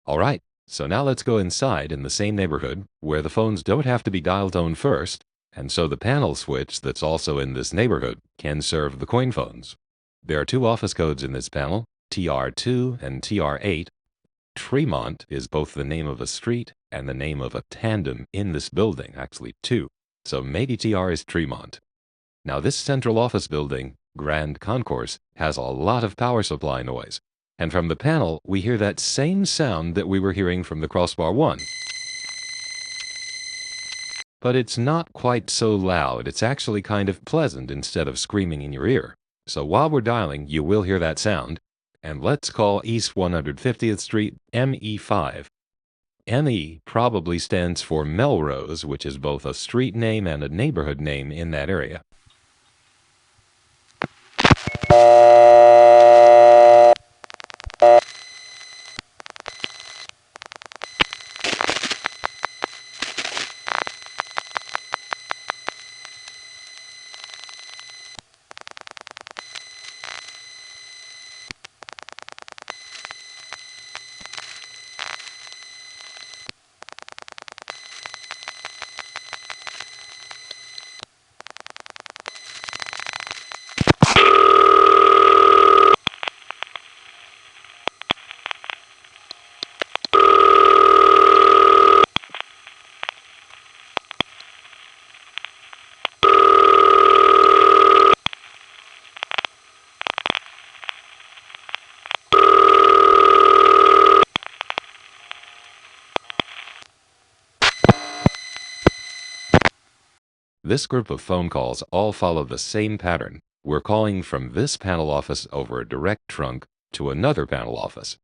Alright, so now let's go inside in the same neighborhood where the phones don't have to be dial tone first, and so the panel switch that's also in this neighborhood can serve the coin phones. There are two office codes in this panel, TR2 and TR8. Tremont is both the name of a street and the name of a tandem in this building, actually two. So maybe TR is Tremont. Now this central office building, Grand Concourse, has a lot of power supply noise. And from the panel, we hear that same sound that we were hearing from the crossbar 1. But it's not quite so loud. It's actually kind of pleasant instead of screaming in your ear. So while we're dialing, you will hear that sound. And let's call East 150th Street ME5. ME probably stands for Melrose, which is both a street name and a neighborhood name in that area. This group of phone calls all follow the same pattern. We're calling from this panel office over a direct trunk to another panel office.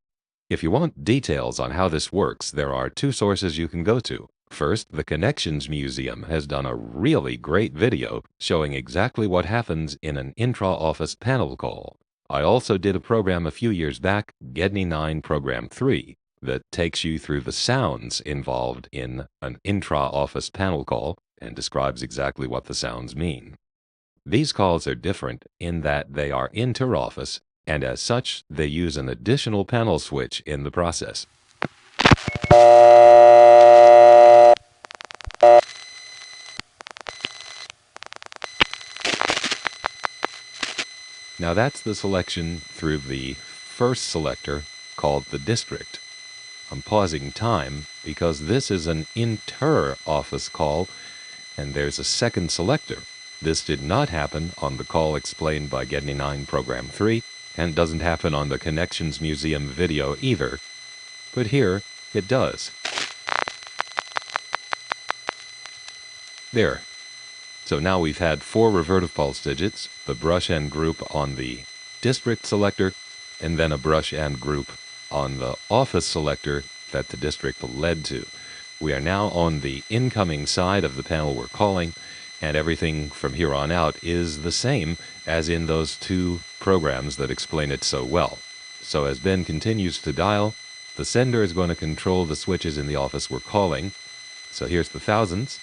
If you want details on how this works, there are two sources you can go to. First, the Connections Museum has done a really great video showing exactly what happens in an intra-office panel call. I also did a program a few years back, Gedney 9 Program 3, that takes you through the sounds involved in an intra-office panel call and describes exactly what the sounds mean. These calls are different in that they are inter-office, and as such, they use an additional panel switch in the process. Now that's the selection through the first selector called the district. I'm pausing time because this is an inter-office call and there's a second selector. This did not happen on the call explained by Gedney 9 Program 3 and doesn't happen on the Connections Museum video either, but here it does. There. So now we've had 4 revertive pulse digits, the brush and group on the district selector, and then a brush and group on the office selector that the district led to. We are now on the incoming side of the panel we're calling, and everything from here on out is the same as in those two programs that explain it so well. So as Ben continues to dial, the sender is going to control the switches in the office we're calling. So here's the thousands.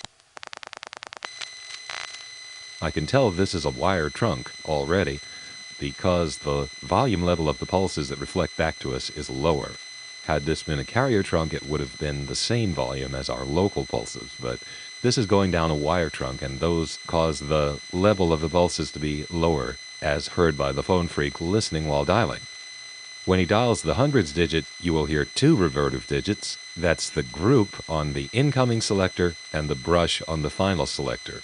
I can tell this is a wire trunk already because the volume level of the pulses that reflect back to us is lower. Had this been a carrier trunk, it would have been the same volume as our local pulses, but this is going down a wire trunk, and those cause the level of the pulses to be lower, as heard by the phone freak listening while dialing. When he dials the hundreds digit, you will hear 2 revertive digits. That's the group on the incoming selector and the brush on the final selector.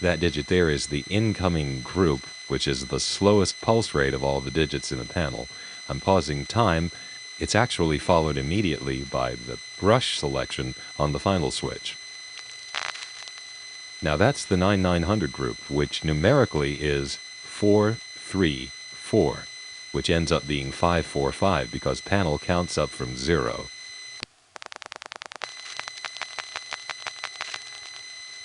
That digit there is the incoming group, which is the slowest pulse rate of all the digits in the panel. I'm pausing time. It's actually followed immediately by the brush selection on the final switch. Now that's the 9900 group, which numerically is 434, which ends up being 545 because panel counts up from 0.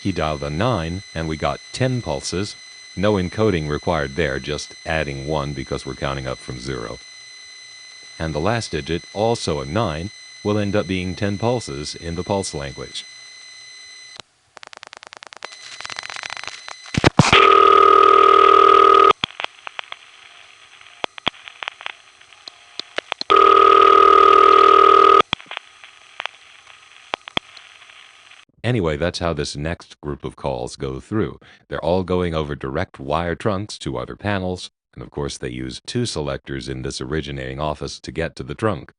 He dialed a 9, and we got 10 pulses. No encoding required there, just adding 1 because we're counting up from 0. And the last digit, also a 9, will end up being 10 pulses in the pulse language. Anyway, that's how this next group of calls go through. They're all going over direct wire trunks to other panels, and of course they use 2 selectors in this originating office to get to the trunk.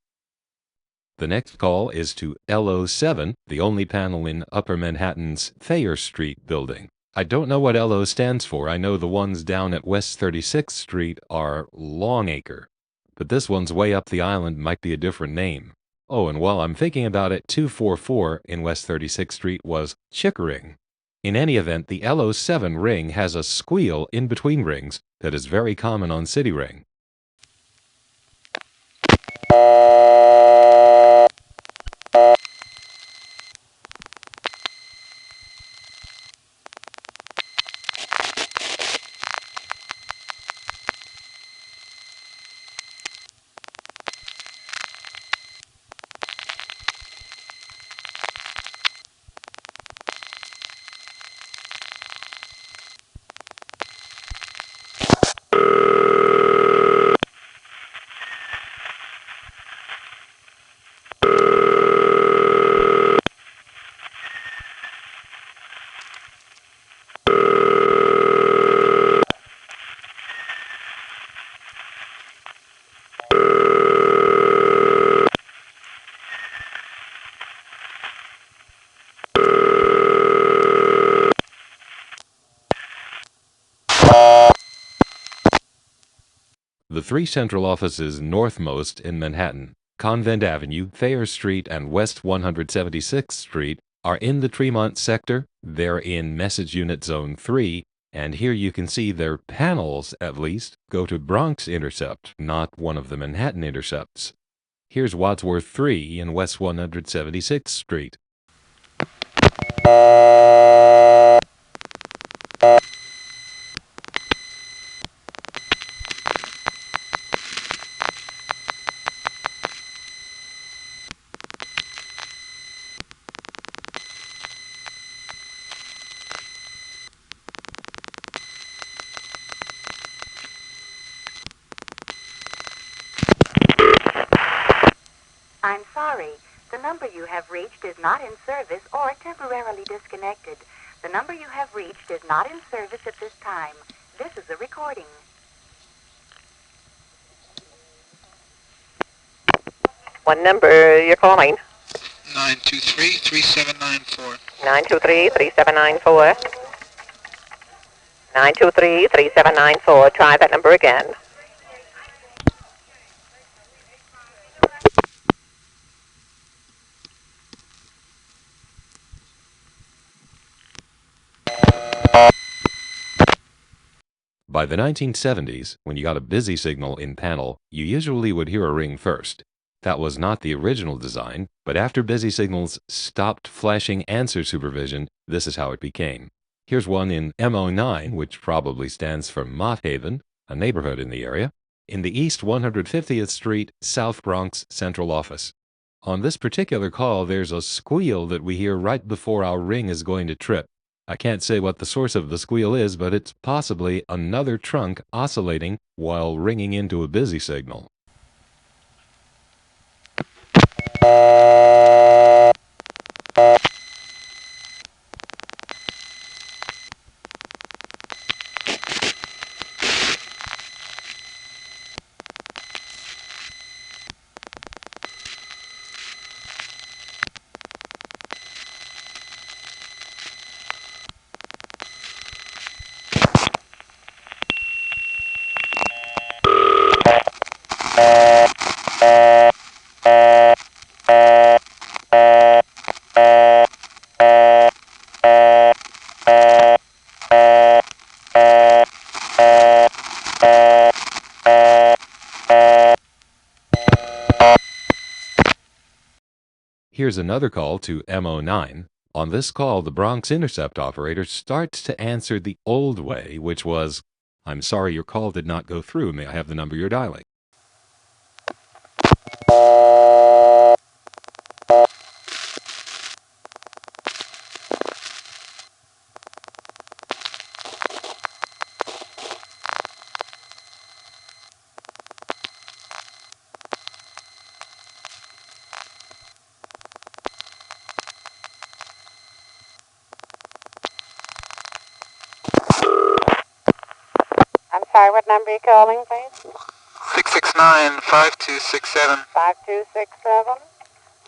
The next call is to LO7, the only panel in Upper Manhattan's Thayer Street building. I don't know what LO stands for. I know the ones down at West 36th Street are Longacre, but this one's way up the island might be a different name. Oh, and while I'm thinking about it, 244 in West 36th Street was Chickering. In any event, the LO7 ring has a squeal in between rings that is very common on City Ring. The 3 central offices northmost in Manhattan, Convent Avenue, Thayer Street, and West 176th Street, are in the Tremont sector. They're in Message Unit Zone 3, and here you can see their panels, at least, go to Bronx intercept, not one of the Manhattan intercepts. Here's Wadsworth 3 in West 176th Street. I'm sorry. The number you have reached is not in service or temporarily disconnected. The number you have reached is not in service at this time. This is a recording. What number you're calling? 923-3794. 923-3794. 923-3794. Try that number again. By the 1970s, when you got a busy signal in panel, you usually would hear a ring first. That was not the original design, but after busy signals stopped flashing answer supervision, this is how it became. Here's one in MO9, which probably stands for Mott Haven, a neighborhood in the area, in the East 150th Street, South Bronx Central Office. On this particular call, there's a squeal that we hear right before our ring is going to trip. I can't say what the source of the squeal is, but it's possibly another trunk oscillating while ringing into a busy signal. Here's another call to MO9. On this call, the Bronx intercept operator starts to answer the old way, which was, "I'm sorry your call did not go through. May I have the number you're dialing?" sorry, what number are you calling, please? 669-5267. 5267.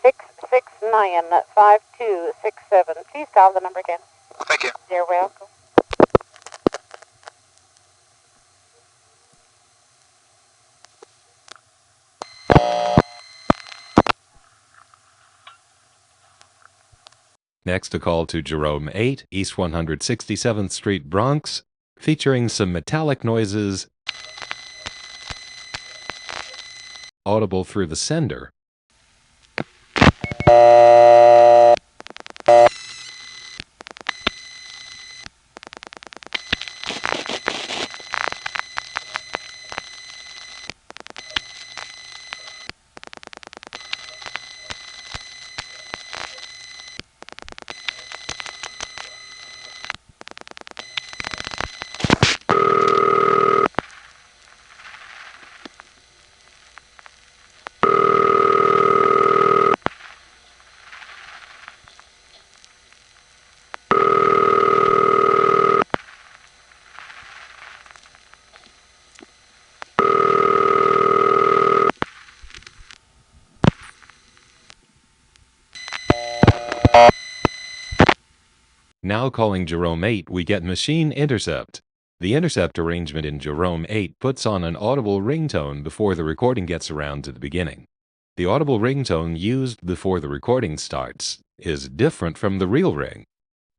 669-5267. Please call the number again. Thank you. You're welcome. Next, a call to Jerome 8, East 167th Street, Bronx, featuring some metallic noises audible through the sender. Now calling Jerome 8, we get machine intercept. The intercept arrangement in Jerome 8 puts on an audible ringtone before the recording gets around to the beginning. The audible ringtone used before the recording starts is different from the real ring.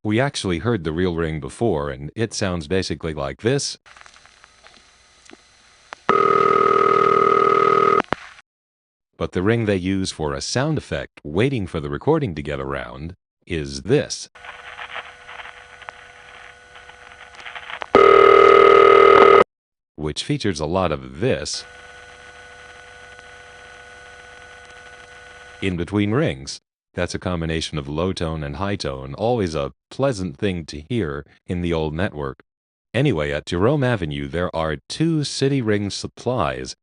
We actually heard the real ring before, and it sounds basically like this. But the ring they use for a sound effect waiting for the recording to get around is this. Which features a lot of this in between rings. That's a combination of low tone and high tone, always a pleasant thing to hear in the old network. Anyway, at Jerome Avenue, there are two city ring supplies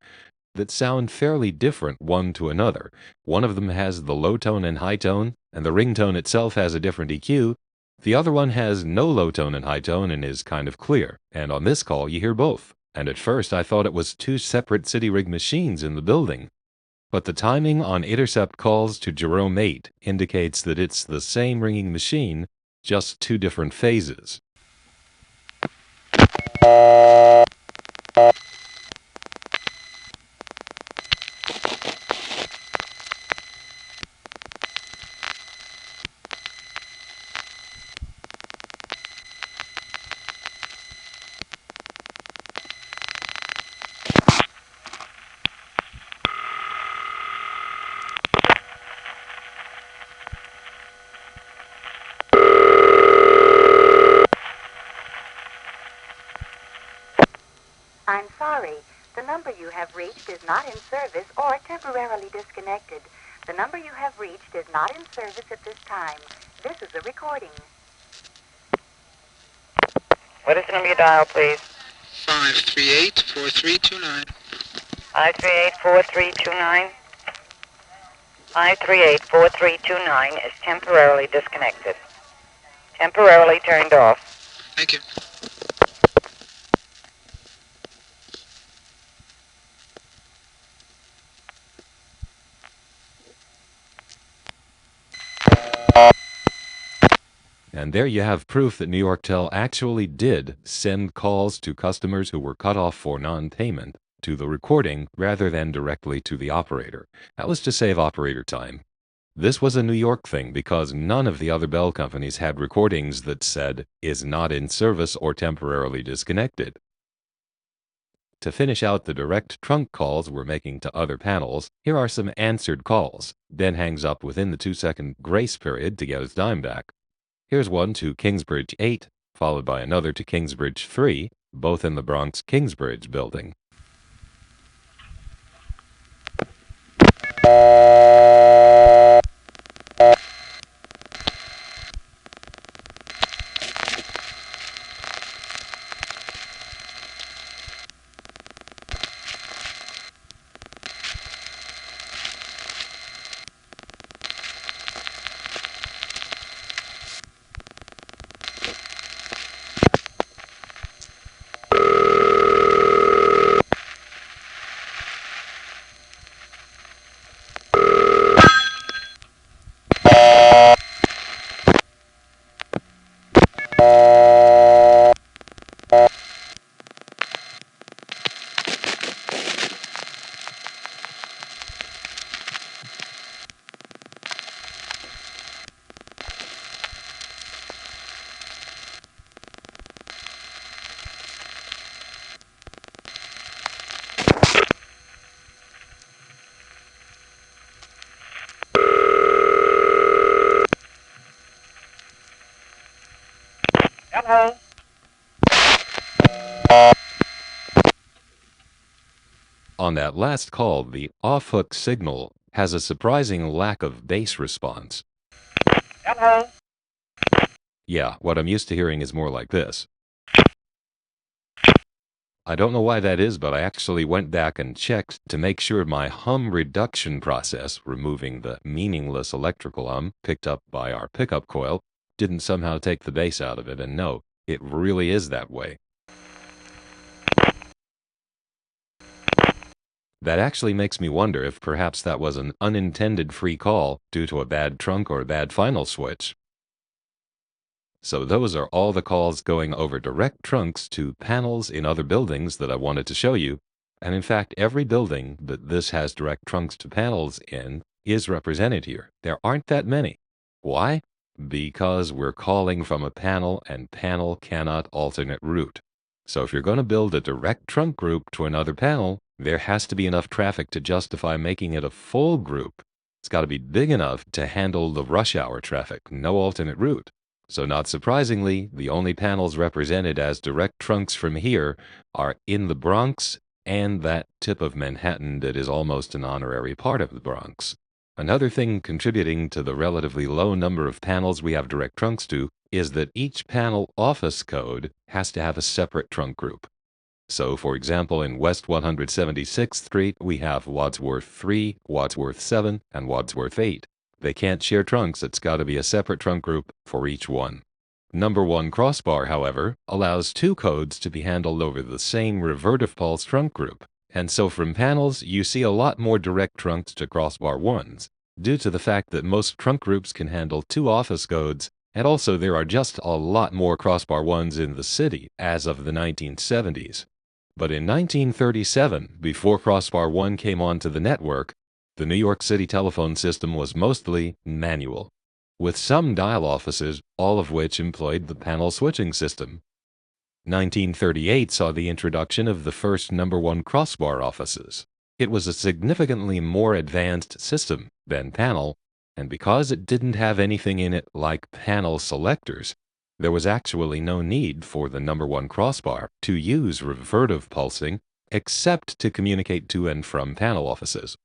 that sound fairly different one to another. One of them has the low tone and high tone, and the ringtone itself has a different EQ. The other one has no low tone and high tone and is kind of clear. And on this call, you hear both. And at first, I thought it was two separate city rig machines in the building. But the timing on intercept calls to Jerome 8 indicates that it's the same ringing machine, just two different phases. I'm sorry. The number you have reached is not in service or temporarily disconnected. The number you have reached is not in service at this time. This is a recording. What is the number you dial, please? 538-4329. 538-4329. 538-4329 is temporarily disconnected. Temporarily turned off. Thank you. And there you have proof that New York Tel actually did send calls to customers who were cut off for non-payment to the recording rather than directly to the operator. That was to save operator time. This was a New York thing because none of the other bell companies had recordings that said, "is not in service or temporarily disconnected." To finish out the direct trunk calls we're making to other panels, here are some answered calls. Ben hangs up within the 2-second grace period to get his dime back. Here's one to Kingsbridge 8, followed by another to Kingsbridge 3, both in the Bronx Kingsbridge building. Hello. On that last call, the off-hook signal has a surprising lack of bass response. Hello. Yeah, what I'm used to hearing is more like this. I don't know why that is, but I actually went back and checked to make sure my hum reduction process, removing the meaningless electrical hum picked up by our pickup coil, didn't somehow take the bass out of it, and no, it really is that way. That actually makes me wonder if perhaps that was an unintended free call due to a bad trunk or a bad final switch. So those are all the calls going over direct trunks to panels in other buildings that I wanted to show you. And in fact, every building that this has direct trunks to panels in is represented here. There aren't that many. Why? Because we're calling from a panel and panel cannot alternate route. So if you're going to build a direct trunk group to another panel, there has to be enough traffic to justify making it a full group. It's got to be big enough to handle the rush hour traffic, no alternate route. So not surprisingly, the only panels represented as direct trunks from here are in the Bronx and that tip of Manhattan that is almost an honorary part of the Bronx. Another thing contributing to the relatively low number of panels we have direct trunks to is that each panel office code has to have a separate trunk group. So, for example, in West 176th Street, we have Wadsworth 3, Wadsworth 7, and Wadsworth 8. They can't share trunks. It's got to be a separate trunk group for each one. Number 1 crossbar, however, allows 2 codes to be handled over the same revertive pulse trunk group. And so from panels, you see a lot more direct trunks to crossbar 1s, due to the fact that most trunk groups can handle 2 office codes, and also there are just a lot more crossbar 1s in the city as of the 1970s. But in 1937, before crossbar 1 came onto the network, the New York City telephone system was mostly manual, with some dial offices, all of which employed the panel switching system. 1938 saw the introduction of the first number 1 crossbar offices. It was a significantly more advanced system than panel, and because it didn't have anything in it like panel selectors, there was actually no need for the number 1 crossbar to use revertive pulsing except to communicate to and from panel offices.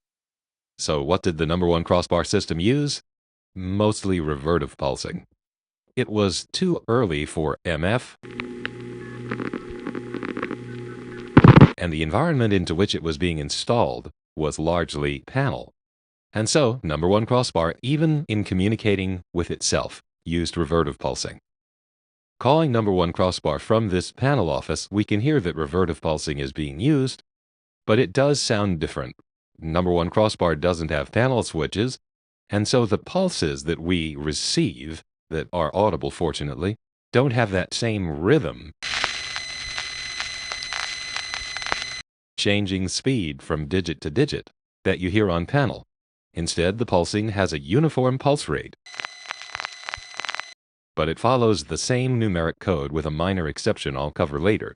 So what did the number 1 crossbar system use? Mostly revertive pulsing. It was too early for MF, and the environment into which it was being installed was largely panel. And so, number 1 crossbar, even in communicating with itself, used revertive pulsing. Calling number 1 crossbar from this panel office, we can hear that revertive pulsing is being used, but it does sound different. Number 1 crossbar doesn't have panel switches, and so the pulses that we receive, that are audible fortunately, don't have that same rhythm, changing speed from digit to digit, that you hear on panel. Instead, the pulsing has a uniform pulse rate, but it follows the same numeric code with a minor exception I'll cover later.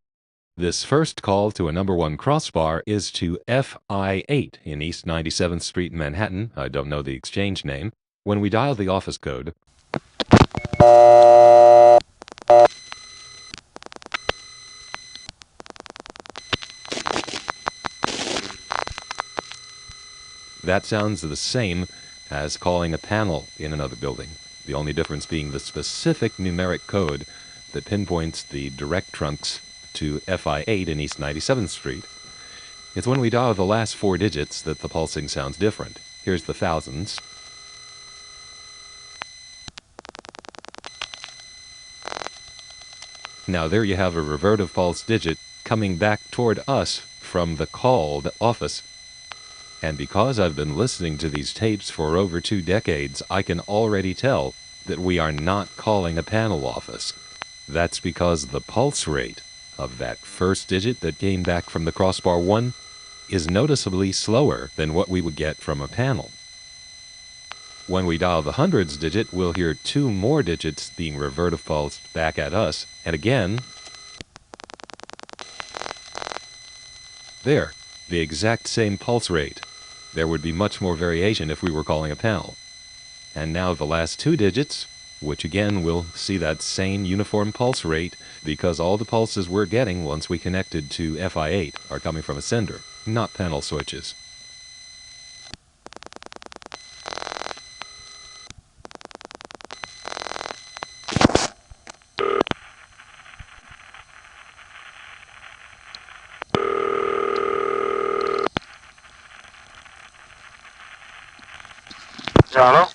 This first call to a number 1 crossbar is to FI8 in East 97th Street, Manhattan. I don't know the exchange name. When we dial the office code, that sounds the same as calling a panel in another building. The only difference being the specific numeric code that pinpoints the direct trunks to FI8 in East 97th Street. It's when we dial the last 4 digits that the pulsing sounds different. Here's the thousands. Now there you have a revertive pulse digit coming back toward us from the called office. And because I've been listening to these tapes for over 2 decades, I can already tell that we are not calling a panel office. That's because the pulse rate of that first digit that came back from the crossbar 1 is noticeably slower than what we would get from a panel. When we dial the hundreds digit, we'll hear 2 more digits being revertive pulsed back at us, and again, there, the exact same pulse rate. There would be much more variation if we were calling a panel. And now the last 2 digits, which again will see that same uniform pulse rate because all the pulses we're getting once we connected to FI8 are coming from a sender, not panel switches. Hello?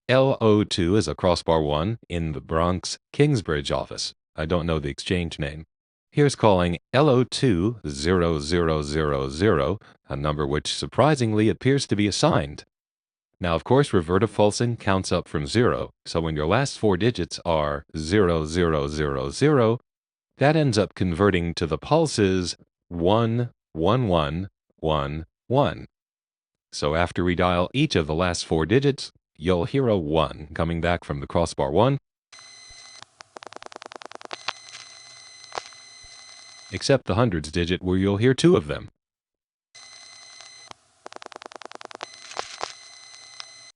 LO2 is a crossbar 1 in the Bronx Kingsbridge office. I don't know the exchange name. Here's calling LO20000, a number which surprisingly appears to be assigned. Now, of course, revertive pulsing counts up from 0, so when your last 4 digits are 0000, that ends up converting to the pulses 11111. So after we dial each of the last 4 digits, you'll hear a 1 coming back from the crossbar 1, except the hundreds digit where you'll hear 2 of them.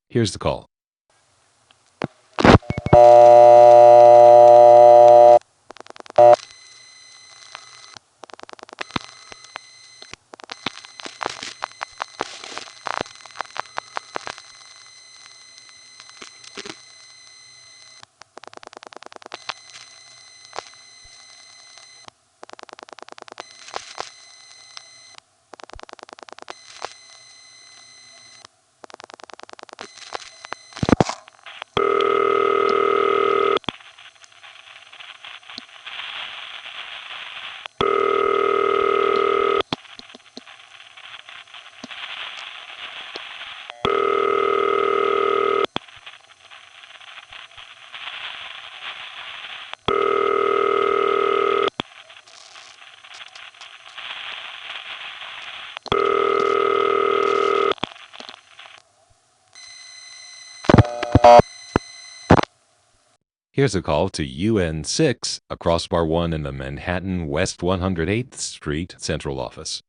Here's the call. Here's a call to UN6, a crossbar 1 in the Manhattan West 108th Street Central Office.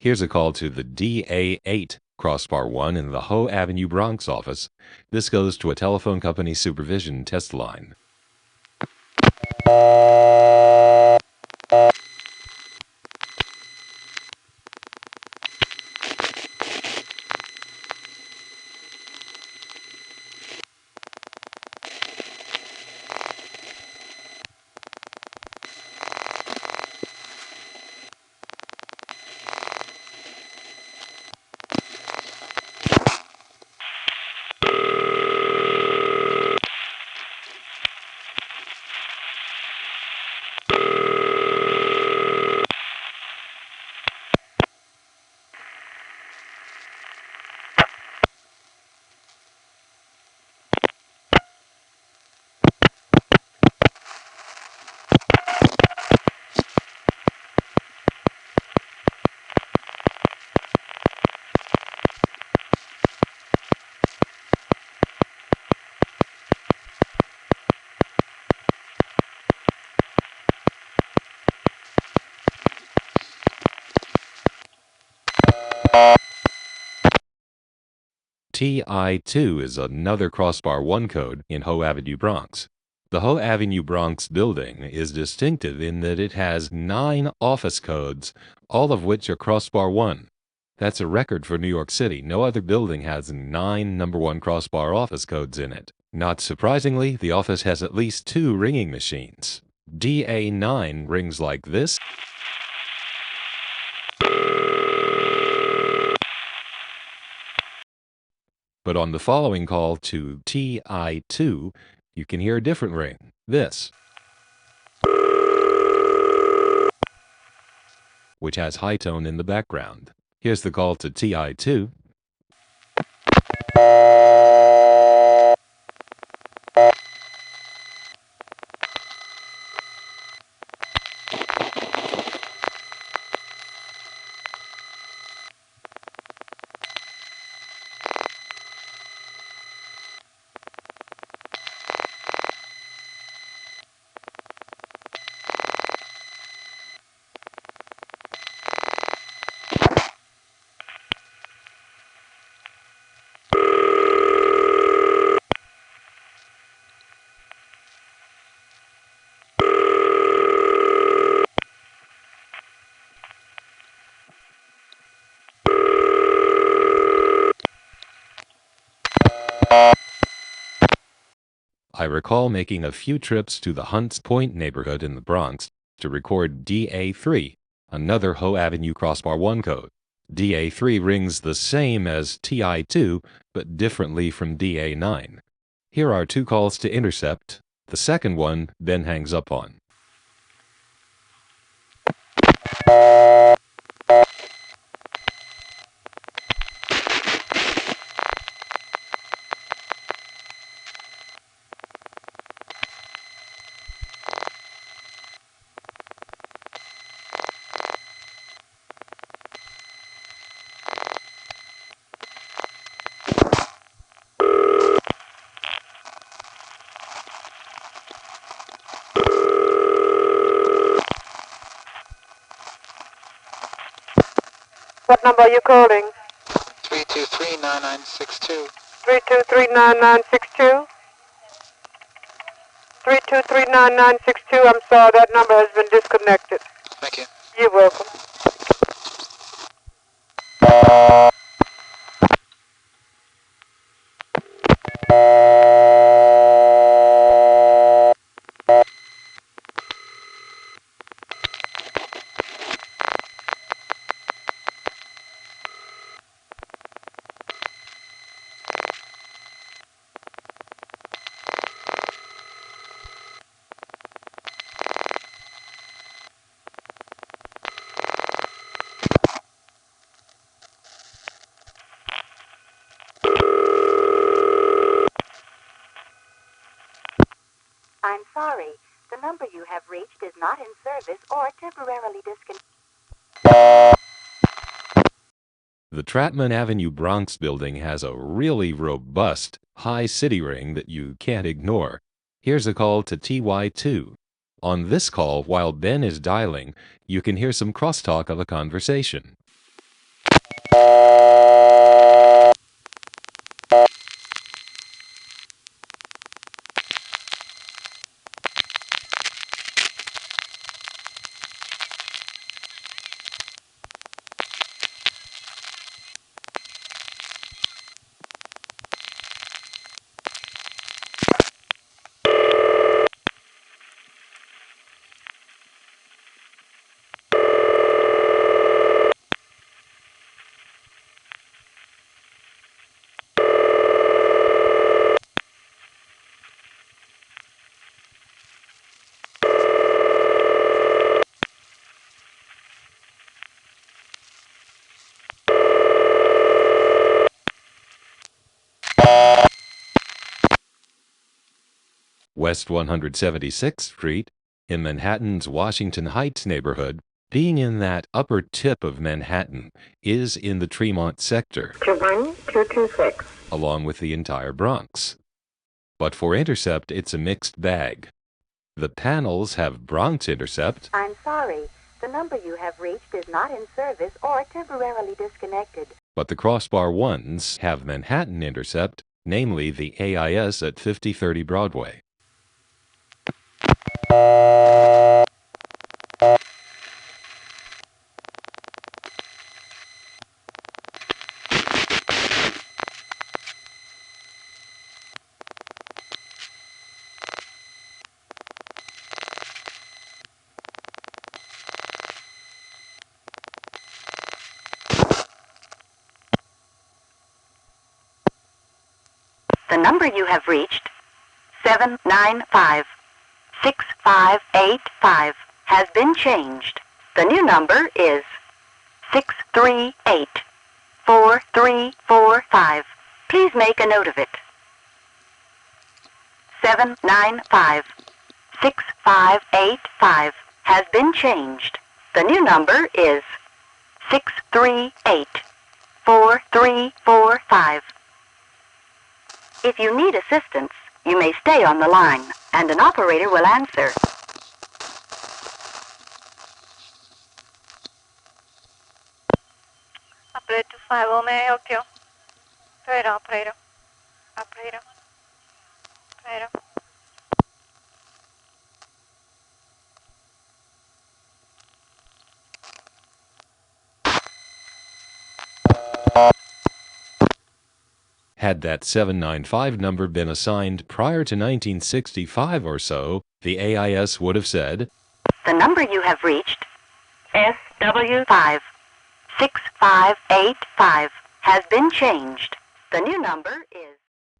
Here's a call to the DA8 crossbar 1 in the Hoe Avenue Bronx office. This goes to a telephone company supervision test line. TI2 is another crossbar 1 code in Hoe Avenue, Bronx. The Hoe Avenue, Bronx building is distinctive in that it has 9 office codes, all of which are crossbar 1. That's a record for New York City. No other building has 9 number 1 crossbar office codes in it. Not surprisingly, the office has at least 2 ringing machines. DA9 rings like this. But on the following call to TI2, you can hear a different ring, this, which has high tone in the background. Here's the call to TI2. I recall making a few trips to the Hunts Point neighborhood in the Bronx to record DA3, another Hoe Avenue crossbar 1 code. DA3 rings the same as TI2, but differently from DA9. Here are 2 calls to intercept. The second one then hangs up on. What number are you calling? 323-9962. 323-9962? 323-9962, I'm sorry, that number has been disconnected. Thank you. You're welcome. I'm sorry. The number you have reached is not in service or temporarily disconnected. The Trattman Avenue Bronx building has a really robust, high city ring that you can't ignore. Here's a call to TY2. On this call, while Ben is dialing, you can hear some crosstalk of a conversation. West 176th Street, in Manhattan's Washington Heights neighborhood, being in that upper tip of Manhattan, is in the Tremont sector, 21226. along with the entire Bronx. But for intercept, it's a mixed bag. The panels have Bronx intercept. I'm sorry. The number you have reached is not in service or temporarily disconnected. But the crossbar ones have Manhattan intercept, namely the AIS at 5030 Broadway. The number you have reached, 795-6585, has been changed. The new number is 638-4345. Please make a note of it. 795-6585 has been changed. The new number is 638-4345. If you need assistance, you may stay on the line, and an operator will answer. Operator 5, may I help you? Operator. Had that 795 number been assigned prior to 1965 or so, the AIS would have said, The number you have reached, SW56585, has been changed. The new number is...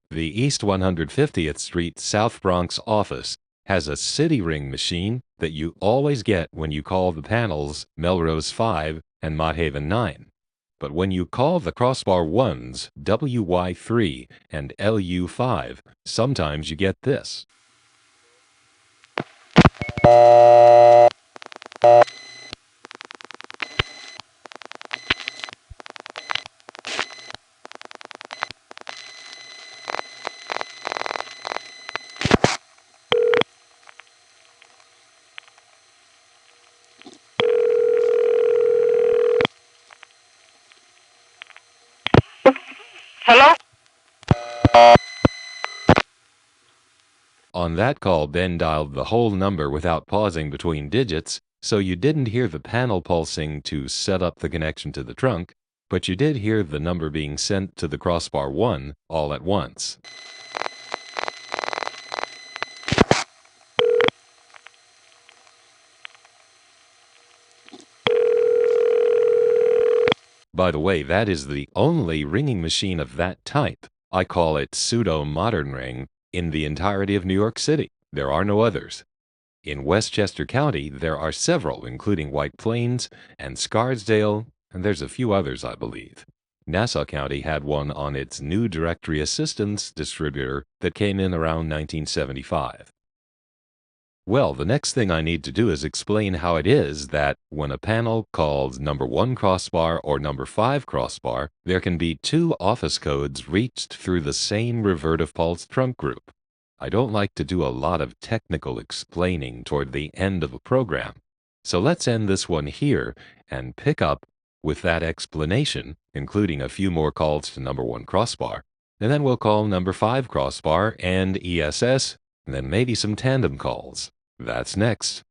The East 150th Street South Bronx office has a city ring machine that you always get when you call the panels Melrose 5 and Mott Haven 9. But when you call the crossbar 1s, WY3 and LU5, sometimes you get this. Hello? On that call, Ben dialed the whole number without pausing between digits, so you didn't hear the panel pulsing to set up the connection to the trunk, but you did hear the number being sent to the crossbar 1 all at once. By the way, that is the only ringing machine of that type, I call it pseudo-modern ring, in the entirety of New York City. There are no others. In Westchester County, there are several, including White Plains and Scarsdale, and there's a few others, I believe. Nassau County had one on its new directory assistance distributor that came in around 1975. Well, the next thing I need to do is explain how it is that when a panel calls number 1 crossbar or number 5 crossbar, there can be two office codes reached through the same revertive pulse trunk group. I don't like to do a lot of technical explaining toward the end of a program, so let's end this one here and pick up with that explanation, including a few more calls to number 1 crossbar, and then we'll call number 5 crossbar and ESS, and then maybe some tandem calls. That's next.